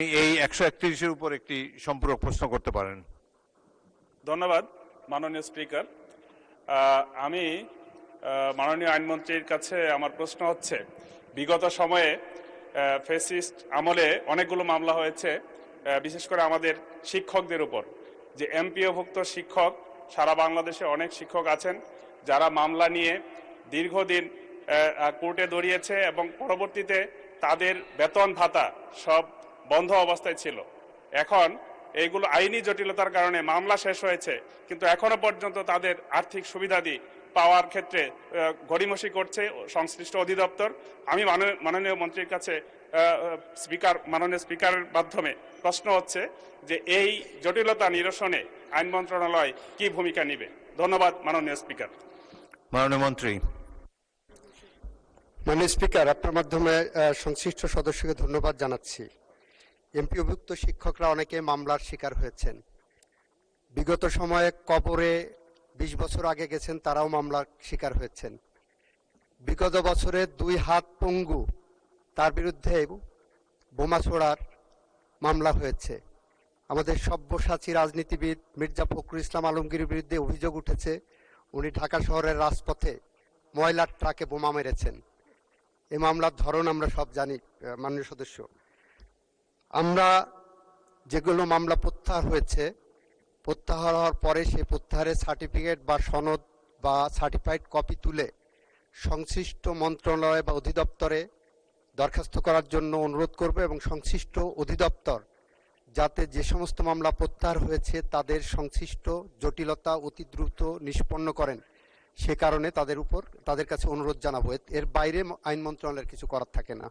এই 131-এর উপর একটি সম্পূরক প্রশ্ন করতে পারেন। ধন্যবাদ মাননীয় স্পিকার। আমি মাননীয় আইনমন্ত্রীর কাছে আমার প্রশ্ন হচ্ছে, বিগত সময়ে ফ্যাসিস্ট আমলে অনেকগুলো মামলা হয়েছে, বিশেষ করে আমাদের শিক্ষকদের উপর। যে এমপিওভুক্ত শিক্ষক, সারা বাংলাদেশে অনেক শিক্ষক আছেন যারা মামলা নিয়ে দীর্ঘদিন কোর্টে দৌড়িয়েছে এবং পরবর্তীতে তাদের বেতন ভাতা সব বন্ধ অবস্থায় ছিল। এখন এইগুলো আইনি জটিলতার কারণে মামলা শেষ হয়েছে, কিন্তু এখনো পর্যন্ত তাদের আর্থিক সুবিধাদি পাওয়ার ক্ষেত্রে গড়িমসি করছে সংশ্লিষ্ট অধিদপ্তর। আমি মাননীয় মন্ত্রীর কাছে মাননীয় স্পিকারের মাধ্যমে প্রশ্ন হচ্ছে যে এই জটিলতা নিরসনে আইন মন্ত্রণালয় কি ভূমিকা নেবে? ধন্যবাদ মাননীয় স্পিকার। মাননীয় মন্ত্রী। মাননীয় স্পিকার, আপনার মাধ্যমে সংশ্লিষ্ট সদস্যকে ধন্যবাদ জানাচ্ছি। এমপিওভুক্ত শিক্ষকরা অনেকে মামলার শিকার হয়েছেন। বিগত সময়ে কবরে 20 বছর আগে গেছেন, তারাও মামলার শিকার হয়েছেন। বিগত বছরে 2 হাত পঙ্গু, তার বিরুদ্ধে বোমা ছোড়ার মামলা হয়েছে। আমাদের সব্যসাচী রাজনীতিবিদ মির্জা ফখরুল ইসলাম আলমগীরের বিরুদ্ধে অভিযোগ উঠেছে, উনি ঢাকা শহরের রাজপথে ময়লার ট্রাকে বোমা মেরেছেন। এই মামলার ধরন আমরা সব জানি মাননীয় সদস্য। আমরা যেগুলো মামলা প্রত্যাহার হয়েছে, প্রত্যাহার হওয়ার পরে সেই প্রত্যাহারের সার্টিফিকেট বা সনদ বা সার্টিফাইড কপি তুলে সংশ্লিষ্ট মন্ত্রণালয় বা অধিদপ্তরে দরখাস্ত করার জন্য অনুরোধ করব এবং সংশ্লিষ্ট অধিদপ্তর যাতে যে সমস্ত মামলা প্রত্যাহার হয়েছে তাদের সংশ্লিষ্ট জটিলতা অতি দ্রুত নিষ্পন্ন করেন, সে কারণে তাদের কাছে অনুরোধ জানাবো। এর বাইরে আইন মন্ত্রণালয়ের কিছু করার থাকে না।